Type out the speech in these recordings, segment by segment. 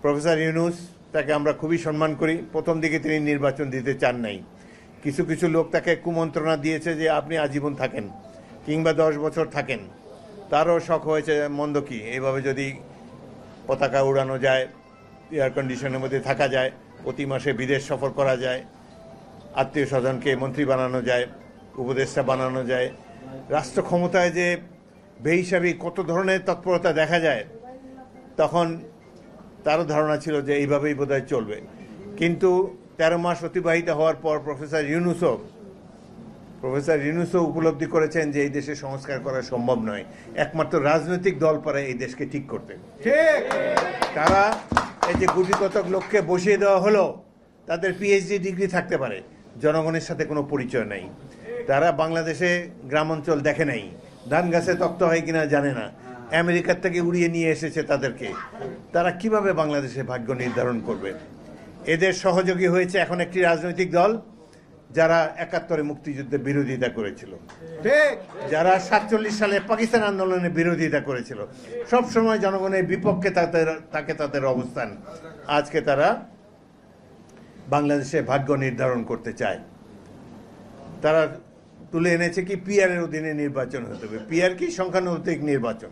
Professor Yunus তাকে আমরা খুবই সম্মান করি। প্রথম দিকে তিনি নির্বাচন দিতে চান নাই। কিছু কিছু লোক তাকে কুমন্ত্রণা দিয়েছে যে আপনি আজীবন থাকেন কিংবা 10 বছর থাকেন। তারও শখ হয়েছে মন্দ কি, এইভাবে যদি পতাকা উড়ানো যায়, এয়ার কন্ডিশনের মধ্যে থাকা যায়, প্রতি মাসে বিদেশ সফর করা যায়, আত্মীয় স্বজনকে মন্ত্রী বানানো যায়, উপদেষ্টা বানানো যায়, রাষ্ট্র ক্ষমতায় যে বেহিসাবি কত ধরনের তৎপরতা দেখা যায়, তখন তারও ধারণা ছিল যে এইভাবেই বোধহয় চলবে। কিন্তু 13 মাস অতিবাহিত হওয়ার পর প্রফেসর ইউনূসও উপলব্ধি করেছেন যে এই দেশে সংস্কার করা সম্ভব নয়, একমাত্র রাজনৈতিক দল পারে এই দেশকে ঠিক করতে। তারা এই যে গুটি কতক লোককে বসিয়ে দেওয়া হলো, তাদের পিএইচডি ডিগ্রি থাকতে পারে, জনগণের সাথে কোনো পরিচয় নাই। তারা বাংলাদেশে গ্রাম অঞ্চল দেখে নাই, ধান গাছে তক্ত হয় কিনা জানে না, আমেরিকার থেকে উড়িয়ে নিয়ে এসেছে তাদেরকে। তারা কিভাবে বাংলাদেশে ভাগ্য নির্ধারণ করবে? এদের সহযোগী হয়েছে এখন একটি রাজনৈতিক দল যারা 71-এ মুক্তিযুদ্ধের বিরোধিতা করেছিল, যারা 47 সালে পাকিস্তান আন্দোলনের বিরোধিতা করেছিল। সব সময় জনগণের বিপক্ষে তাকে তাদের অবস্থান। আজকে তারা বাংলাদেশে ভাগ্য নির্ধারণ করতে চায়। তারা তুলে এনেছে কি পিআরের অধীনে নির্বাচন হতে হবে। পিআর কি? সংখ্যানুপাতিক নির্বাচন।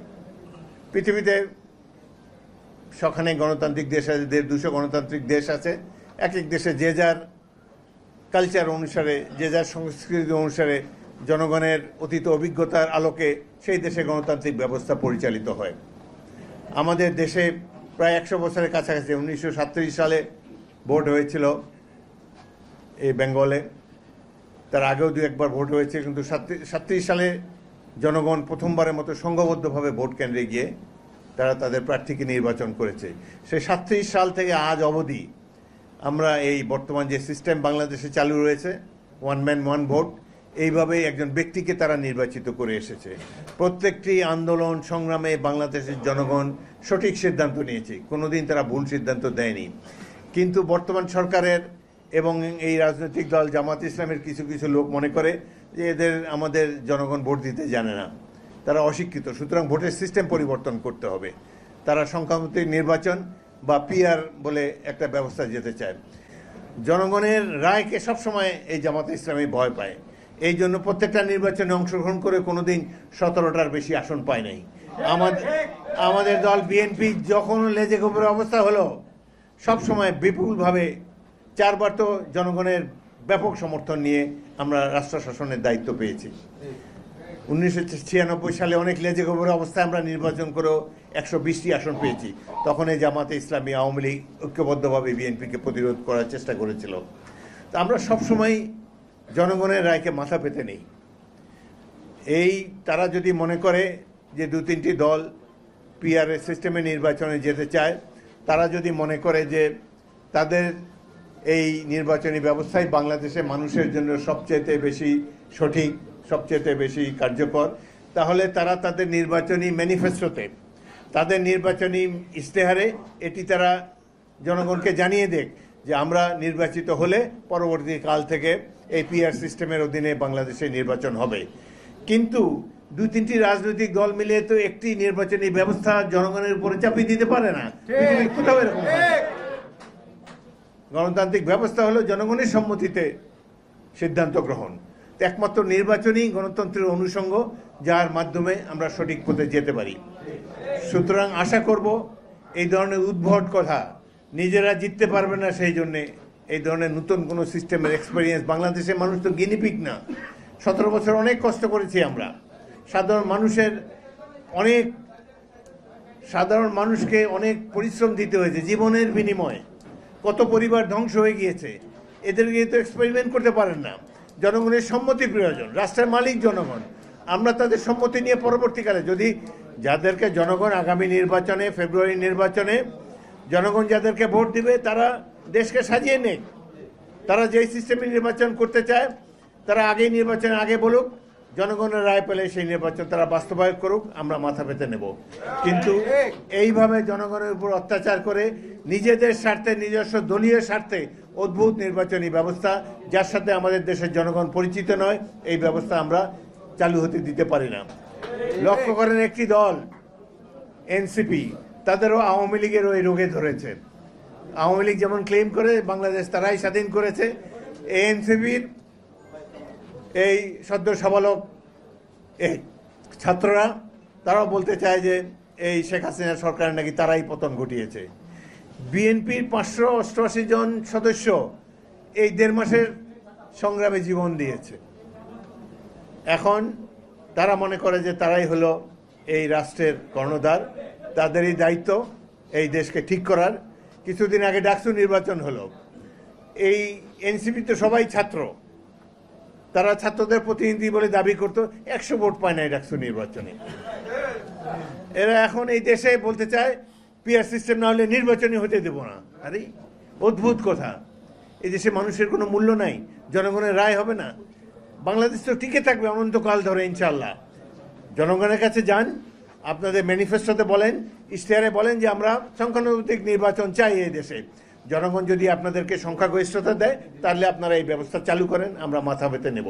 পৃথিবীতে সখানে গণতান্ত্রিক দেশ আছে, 150 গণতান্ত্রিক দেশ আছে। এক এক দেশে যে যার কালচার অনুসারে, যে যার সংস্কৃতি অনুসারে, জনগণের অতীত অভিজ্ঞতার আলোকে সেই দেশে গণতান্ত্রিক ব্যবস্থা পরিচালিত হয়। আমাদের দেশে প্রায় 100 বছরের কাছাকাছি 1937 সালে ভোট হয়েছিল এই বেঙ্গলে। তার আগেও 2-1 ভোট হয়েছে, কিন্তু 37 সালে জনগণ প্রথমবারের মতো সংঘবদ্ধভাবে ভোট কেন্দ্রে গিয়ে তারা তাদের প্রার্থীকে নির্বাচন করেছে। সেই 37 সাল থেকে আজ অবধি আমরা এই বর্তমান যে সিস্টেম বাংলাদেশে চালু রয়েছে, 1 ম্যান 1 ভোট, এইভাবেই একজন ব্যক্তিকে তারা নির্বাচিত করে এসেছে। প্রত্যেকটি আন্দোলন সংগ্রামে বাংলাদেশের জনগণ সঠিক সিদ্ধান্ত নিয়েছে, কোনোদিন তারা ভুল সিদ্ধান্ত দেয়নি। কিন্তু বর্তমান সরকারের এবং এই রাজনৈতিক দল জামাত ইসলামের কিছু কিছু লোক মনে করে যে আমাদের জনগণ ভোট দিতে জানে না, তারা অশিক্ষিত, সুতরাং ভোটের সিস্টেম পরিবর্তন করতে হবে। তারা সংখ্যানুপাতিক নির্বাচন বা পিআর বলে একটা ব্যবস্থা যেতে চায়। জনগণের রায়কে সবসময় এই জামাত ইসলামী ভয় পায়। এই জন্য প্রত্যেকটা নির্বাচনে অংশগ্রহণ করে কোনোদিন 17টার বেশি আসন পায় নাই। আমাদের দল বিএনপি যখন লেজে গোবরের অবস্থা হলো, সবসময় বিপুলভাবে 4 বার তো জনগণের ব্যাপক সমর্থন নিয়ে আমরা রাষ্ট্র শাসনের দায়িত্ব পেয়েছি। 1996 সালে অনেক লেজে গোবরের অবস্থায় আমরা নির্বাচন করেও 120টি আসন পেয়েছি। তখন এই জামাতে ইসলামী, আওয়ামী লীগ ঐক্যবদ্ধভাবে বিএনপিকে প্রতিরোধ করার চেষ্টা করেছিল। তো আমরা সবসময় জনগণের রায়কে মাথা পেতে নেই। তারা যদি মনে করে যে 2-3টি দল পিআরএস সিস্টেমে নির্বাচনে যেতে চায়, তারা যদি মনে করে যে তাদের এই নির্বাচনী ব্যবস্থাই বাংলাদেশে মানুষের জন্য সবচেয়ে বেশি সঠিক, সবচেয়ে বেশি কার্যকর, তাহলে তারা তাদের নির্বাচনী ম্যানিফেস্টোতে, তাদের নির্বাচনী ইশতেহারে এটি তারা জনগণকে জানিয়ে দেখ যে আমরা নির্বাচিত হলে পরবর্তী কাল থেকে এই পিআর সিস্টেমের অধীনে বাংলাদেশে নির্বাচন হবে। কিন্তু 2-3টি রাজনৈতিক দল মিলে তো একটি নির্বাচনী ব্যবস্থা জনগণের উপরে চাপিয়ে দিতে পারে না। কোথাও এরকম গণতান্ত্রিক ব্যবস্থা হলো জনগণের সম্মতিতে সিদ্ধান্ত গ্রহণ। একমাত্র নির্বাচনই গণতন্ত্রের অনুষঙ্গ, যার মাধ্যমে আমরা সঠিক পথে যেতে পারি। সুতরাং আশা করব এই ধরনের উদ্ভট কথা, নিজেরা জিততে পারবে না সেই জন্যে এই ধরনের নতুন কোনো সিস্টেমের এক্সপেরিয়েন্স, বাংলাদেশের মানুষ তো গিনিপিগ না। 17 বছর অনেক কষ্ট করেছি আমরা। সাধারণ মানুষকে অনেক পরিশ্রম দিতে হয়েছে, জীবনের বিনিময়ে কত পরিবার ধ্বংস হয়ে গিয়েছে। এদেরকে তো এক্সপেরিমেন্ট করতে পারেন না। জনগণের সম্মতি প্রয়োজন, রাষ্ট্রের মালিক জনগণ। আমরা তাদের সম্মতি নিয়ে পরবর্তীকালে যদি যাদেরকে জনগণ আগামী নির্বাচনে, ফেব্রুয়ারি নির্বাচনে জনগণ যাদেরকে ভোট দিবে, তারা দেশকে সাজিয়ে নেক। তারা যেই সিস্টেমে নির্বাচন করতে চায় তারা আগেই নির্বাচনের আগে বলুক, জনগণের রায় পেলে সেই নির্বাচন তারা বাস্তবায়ন করুক, আমরা মাথা পেতে নেব। কিন্তু এইভাবে জনগণের উপর অত্যাচার করে নিজেদের স্বার্থে, নিজস্ব দলীয় স্বার্থে অদ্ভুত নির্বাচনী ব্যবস্থা, যার সাথে আমাদের দেশের জনগণ পরিচিত নয়, এই ব্যবস্থা আমরা চালু হতে দিতে পারি না। লক্ষ্য করেন একটি দল এনসিপি, তাদেরও আওয়ামী লীগের ওই রোগে ধরেছে। আওয়ামী লীগ যেমন ক্লেম করে বাংলাদেশ তারাই স্বাধীন করেছে, এনসিপির এই সদ্য সাবালক এই ছাত্ররা তারাও বলতে চায় যে এই শেখ হাসিনা সরকার নাকি তারাই পতন ঘটিয়েছে। বিএনপির 588 জন সদস্য এই 1.5 মাসের সংগ্রামে জীবন দিয়েছে। এখন তারা মনে করে যে তারাই হলো এই রাষ্ট্রের কর্ণধার, তাদেরই দায়িত্ব এই দেশকে ঠিক করার। কিছুদিন আগে ডাকসু নির্বাচন হলো, এই এনসিপি তো সবাই ছাত্র, তারা ছাত্রদের প্রতিনিধি বলে দাবি করতো, 100 ভোট পায় না এই ডাকসু নির্বাচনে। এরা এখন এই দেশে বলতে চায় পিআর সিস্টেম না হলে নির্বাচনই হতে দেব না। আরে অদ্ভুত কথা, এই দেশে মানুষের কোনো মূল্য নাই, জনগণের রায় হবে না, বাংলাদেশ তো টিকে থাকবে অনন্তকাল ধরে ইনশাল্লাহ। জনগণের কাছে যান, আপনাদের ম্যানিফেস্টোতে বলেন, ইশতেহারে বলেন যে আমরা সংখ্যানুপাতিক নির্বাচন চাই এই দেশে। জনগণ যদি আপনাদেরকে সংখ্যাগরিষ্ঠতা দেয় তাহলে আপনারা এই ব্যবস্থা চালু করেন, আমরা মাথা পেতে নেব।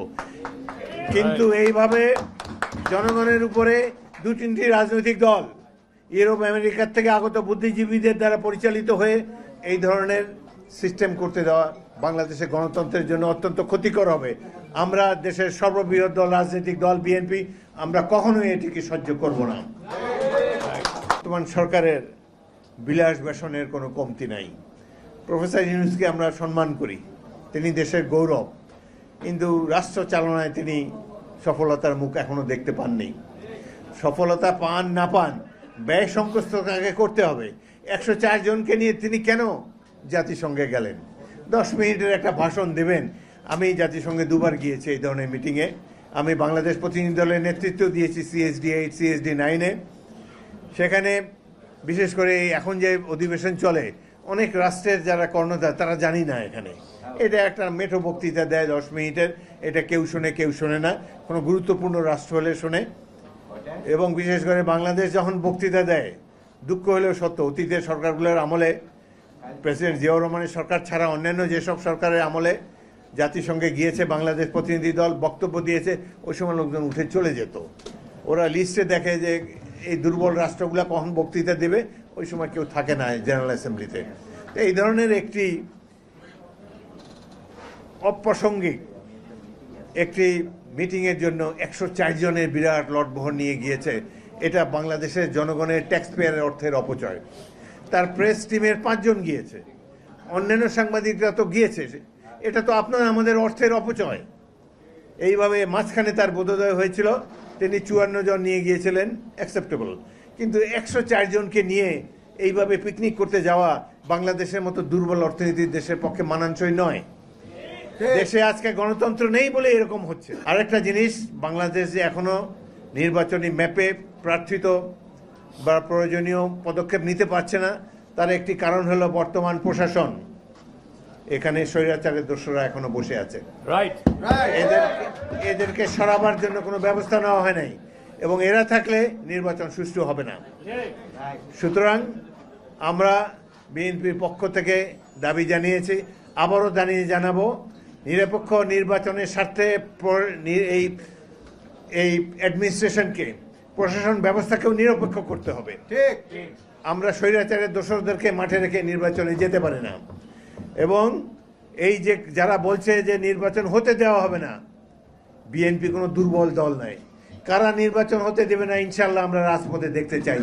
কিন্তু এইভাবে জনগণের উপরে 2-3টি রাজনৈতিক দল ইউরোপ আমেরিকার থেকে আগত বুদ্ধিজীবীদের দ্বারা পরিচালিত হয়ে এই ধরনের সিস্টেম করতে দেওয়া বাংলাদেশের গণতন্ত্রের জন্য অত্যন্ত ক্ষতিকর হবে। আমরা দেশের সর্ববৃহৎ দল, রাজনৈতিক দল বিএনপি, আমরা কখনোই এটিকে সহ্য করব না। বর্তমান সরকারের বিলাস বেসনের কোনো কমতি নাই। প্রফেসর ইউনূসকে আমরা সম্মান করি, তিনি দেশের গৌরব, কিন্তু রাষ্ট্র চালনায় তিনি সফলতার মুখ এখনো দেখতে পাননি। সফলতা পান না পান, ব্যয় সংকোচটাকে করতে হবে। 104 জনকে নিয়ে তিনি কেন জাতিসংঘে গেলেন? 10 মিনিটের একটা ভাষণ দেবেন। আমি জাতিসংঘে 2বার গিয়েছি এই ধরনের মিটিংয়ে। আমি বাংলাদেশ প্রতিনিধি দলের নেতৃত্ব দিয়েছি CSD 8, CSD 9-এ। সেখানে বিশেষ করে এখন যে অধিবেশন চলে, অনেক রাষ্ট্রের যারা কর্ণধার তারা জানি না এখানে। এটা একটা মেঠো বক্তৃতা দেয় 10 মিনিটের, এটা কেউ শোনে কেউ শোনে না, কোনো গুরুত্বপূর্ণ রাষ্ট্র হলে শোনে। এবং বিশেষ করে বাংলাদেশ যখন বক্তৃতা দেয়, দুঃখ হলেও সত্য, অতীতের সরকারগুলোর আমলে, প্রেসিডেন্ট জিয়াউর রহমানের সরকার ছাড়া অন্যান্য যেসব সরকারের আমলে জাতিসংঘে গিয়েছে বাংলাদেশ প্রতিনিধি দল, বক্তব্য দিয়েছে, ওই সময় লোকজন উঠে চলে যেত। ওরা লিস্টে দেখে যে এই দুর্বল রাষ্ট্রগুলো কখন বক্তৃতা দেবে, ওই সময় কেউ থাকে না জেনারেল অ্যাসেম্বলিতে। এই ধরনের একটি অপ্রাসঙ্গিক একটি মিটিংয়ের জন্য 104 জনের বিরাট লটবহর নিয়ে গিয়েছে। এটা বাংলাদেশের জনগণের ট্যাক্স পেয়ারের অর্থের অপচয়। তার প্রেস টিমের 5 জন গিয়েছে, অন্যান্য সাংবাদিকরা তো গিয়েছে। এটা তো আপনার আমাদের অর্থের অপচয়। এইভাবে মাঝখানে তার বোধোদয় হয়েছিল, তিনি 54 জন নিয়ে গিয়েছিলেন, অ্যাকসেপ্টেবল। কিন্তু 104 জনকে নিয়ে এইভাবে পিকনিক করতে যাওয়া বাংলাদেশের মতো দুর্বল অর্থনীতির দেশের পক্ষে মানানসই নয়। দেশে আজকে গণতন্ত্র নেই বলে এরকম হচ্ছে। আরেকটা জিনিস, বাংলাদেশ যে এখনো নির্বাচনী ম্যাপে প্রার্থিত বা প্রয়োজনীয় পদক্ষেপ নিতে পারছে না, তার একটি কারণ হলো বর্তমান প্রশাসন। এখানে স্বৈরাচারের দোসররা এখনো বসে আছে। এদেরকে সরাবার জন্য কোনো ব্যবস্থা নেওয়া হয় নাই, এবং এরা থাকলে নির্বাচন সুষ্ঠু হবে না। সুতরাং আমরা বিএনপির পক্ষ থেকে দাবি জানিয়েছি, আবারও জানাবো, নিরপেক্ষ নির্বাচনের স্বার্থে এই অ্যাডমিনিস্ট্রেশনকে, প্রশাসন ব্যবস্থাকেও নিরপেক্ষ করতে হবে। ঠিক, আমরা স্বৈরাচারের দোসরদেরকে মাঠে রেখে নির্বাচনে যেতে পারি না। এবং এই যে যারা বলছে যে নির্বাচন হতে দেওয়া হবে না, বিএনপি কোনো দুর্বল দল নাই। কারা নির্বাচন হতে দেবে না ইনশাল্লাহ আমরা রাজপথে দেখতে চাই।